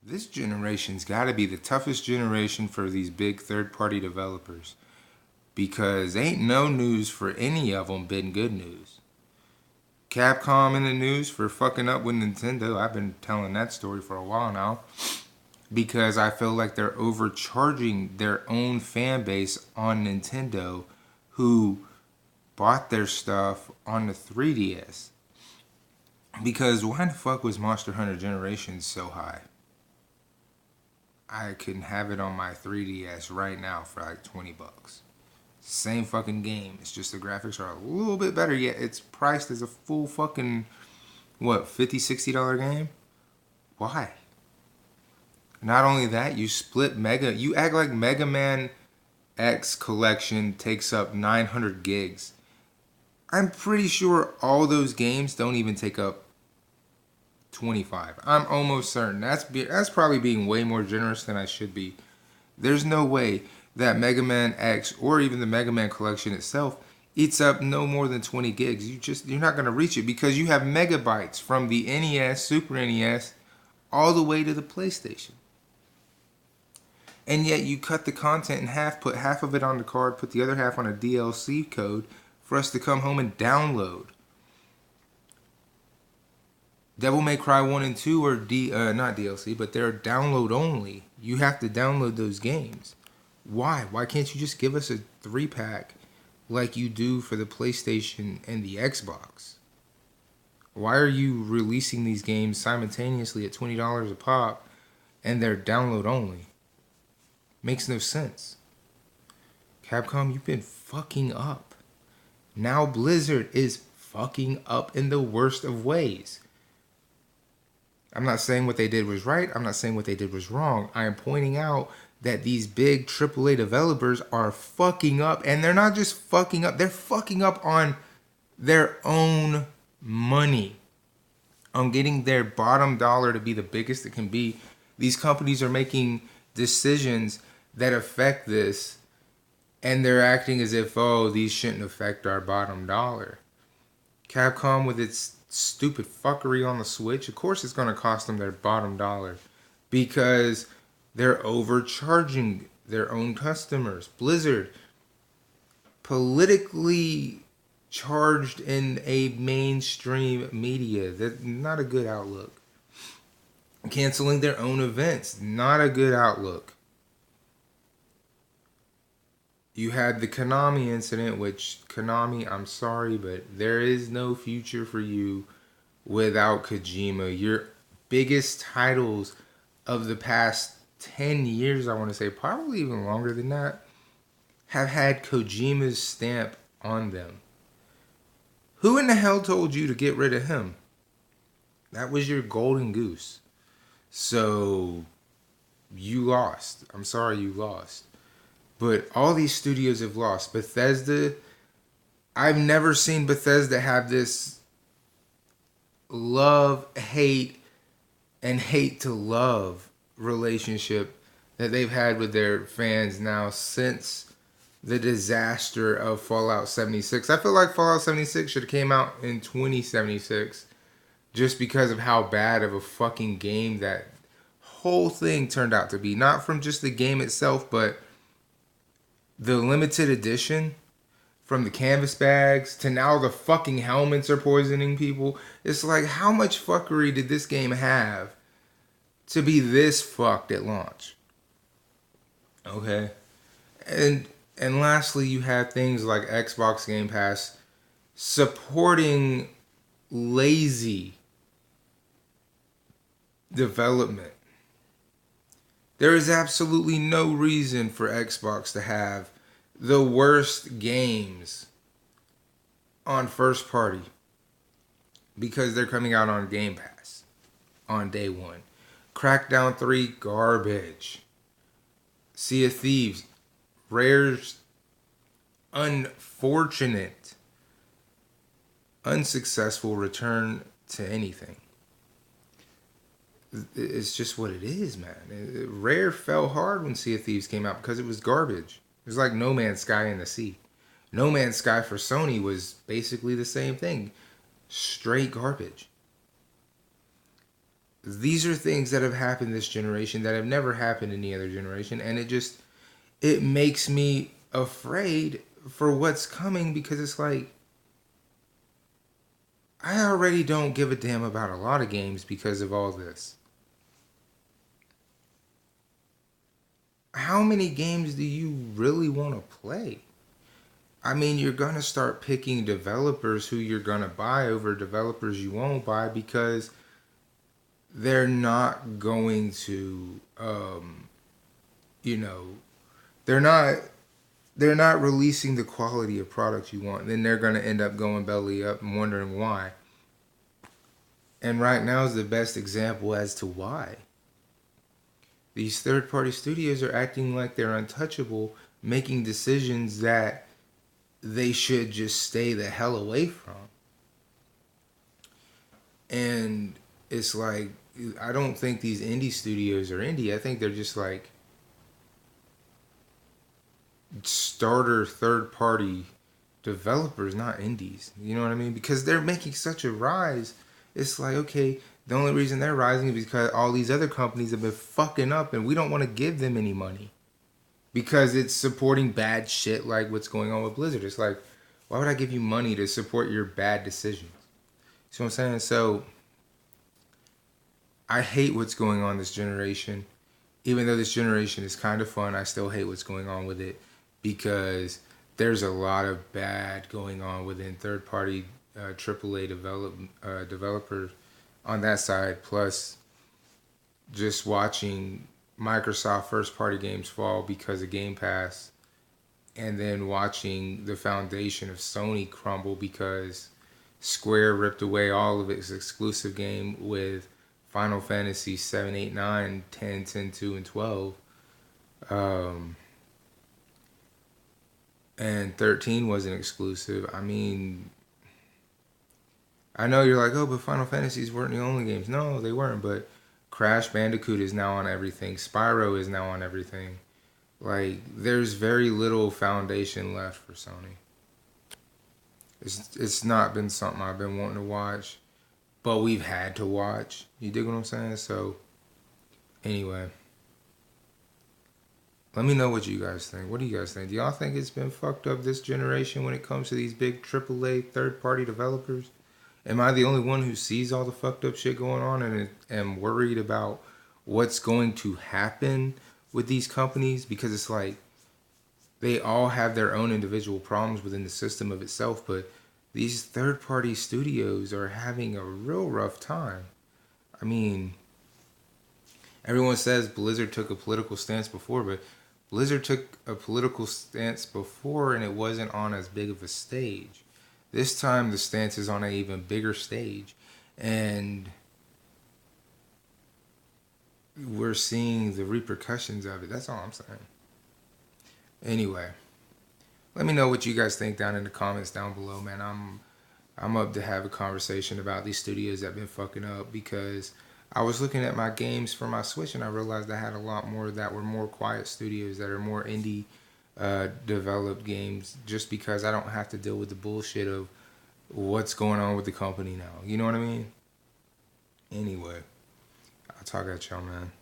This generation's got to be the toughest generation for these big third-party developers because ain't no news for any of them been good news. Capcom in the news for fucking up with Nintendo. I've been telling that story for a while now because I feel like they're overcharging their own fan base on Nintendo who bought their stuff on the 3DS. Because why the fuck was Monster Hunter Generations so high? I can have it on my 3DS right now for like 20 bucks. Same fucking game. It's just the graphics are a little bit better, yet it's priced as a full fucking, what, $50, $60 game? Why? Not only that, you split Mega. You act like Mega Man X collection takes up 900 gigs. I'm pretty sure all those games don't even take up 25. I'm almost certain. That's probably being way more generous than I should be. There's no way that Mega Man X or even the Mega Man collection itself eats up no more than 20 gigs. You're not going to reach it because you have megabytes from the NES, Super NES, all the way to the PlayStation. And yet you cut the content in half, put half of it on the card, put the other half on a DLC code for us to come home and download. Devil May Cry 1 and 2 are not DLC, but they're download only. You have to download those games. Why? Why can't you just give us a 3-pack like you do for the PlayStation and the Xbox? Why are you releasing these games simultaneously at $20 a pop and they're download only? Makes no sense. Capcom, you've been fucking up. Now Blizzard is fucking up in the worst of ways. I'm not saying what they did was right. I'm not saying what they did was wrong. I am pointing out that these big AAA developers are fucking up. And they're not just fucking up. They're fucking up on their own money. On getting their bottom dollar to be the biggest it can be. These companies are making decisions that affect this. And they're acting as if, oh, these shouldn't affect our bottom dollar. Capcom with its stupid fuckery on the Switch, of course it's going to cost them their bottom dollar because they're overcharging their own customers. Blizzard, politically charged in a mainstream media, that's not a good outlook. Canceling their own events, not a good outlook. You had the Konami incident, which Konami, I'm sorry, but there is no future for you without Kojima. Your biggest titles of the past 10 years, I want to say, probably even longer than that, have had Kojima's stamp on them. Who in the hell told you to get rid of him? That was your golden goose. So, you lost. I'm sorry you lost. But all these studios have lost. Bethesda, I've never seen Bethesda have this love, hate, and hate to love relationship that they've had with their fans now since the disaster of Fallout 76. I feel like Fallout 76 should have came out in 2076 just because of how bad of a fucking game that whole thing turned out to be. Not from just the game itself, but the limited edition, from the canvas bags to now the fucking helmets are poisoning people. It's like, how much fuckery did this game have to be this fucked at launch? Okay. And lastly, you have things like Xbox Game Pass supporting lazy development. There is absolutely no reason for Xbox to have the worst games on first party because they're coming out on Game Pass on day one. Crackdown 3, garbage. Sea of Thieves, Rare's unfortunate, unsuccessful return to anything. It's just what it is, man. Rare fell hard when Sea of Thieves came out because it was garbage. It was like No Man's Sky in the sea. No Man's Sky for Sony was basically the same thing. Straight garbage. These are things that have happened this generation that have never happened any other generation, and it makes me afraid for what's coming, because it's like I already don't give a damn about a lot of games because of all this. How many games do you really want to play? I mean, you're going to start picking developers who you're going to buy over developers you won't buy, because they're not going to, you know, they're not they're not releasing the quality of products you want. Then they're going to end up going belly up and wondering why. And right now is the best example as to why. These third party studios are acting like they're untouchable, making decisions that they should just stay the hell away from. And it's like, I don't think these indie studios are indie. I think they're just like starter third party developers, not indies. You know what I mean? Because they're making such a rise. It's like, okay, the only reason they're rising is because all these other companies have been fucking up, and we don't want to give them any money because it's supporting bad shit like what's going on with Blizzard. It's like, why would I give you money to support your bad decisions? See what I'm saying? So I hate what's going on this generation. Even though this generation is kind of fun, I still hate what's going on with it, because there's a lot of bad going on within third party AAA developers on that side. Plus, just watching Microsoft first party games fall because of Game Pass, and then watching the foundation of Sony crumble because Square ripped away all of its exclusive game with Final Fantasy 7, 8, 9, 10, 10, 2, and 12. Um, and 13 wasn't exclusive. I mean, I know you're like, oh, but Final Fantasies weren't the only games. No, they weren't, but Crash Bandicoot is now on everything. Spyro is now on everything. Like, there's very little foundation left for Sony. It's not been something I've been wanting to watch, but we've had to watch. You dig what I'm saying? So, anyway, let me know what you guys think. What do you guys think? Do y'all think it's been fucked up this generation when it comes to these big AAA third party developers? Am I the only one who sees all the fucked up shit going on and am worried about what's going to happen with these companies? Because it's like they all have their own individual problems within the system of itself, but these third party studios are having a real rough time. I mean, everyone says Blizzard took a political stance before, but Blizzard took a political stance before and it wasn't on as big of a stage. This time the stance is on an even bigger stage, and we're seeing the repercussions of it. That's all I'm saying. Anyway, let me know what you guys think down in the comments down below, man. I'm up to have a conversation about these studios that have been fucking up, because I was looking at my games for my Switch and I realized I had a lot more that were more quiet studios, that are more indie developed games, just because I don't have to deal with the bullshit of what's going on with the company now. You know what I mean? Anyway, I'll talk at y'all, man.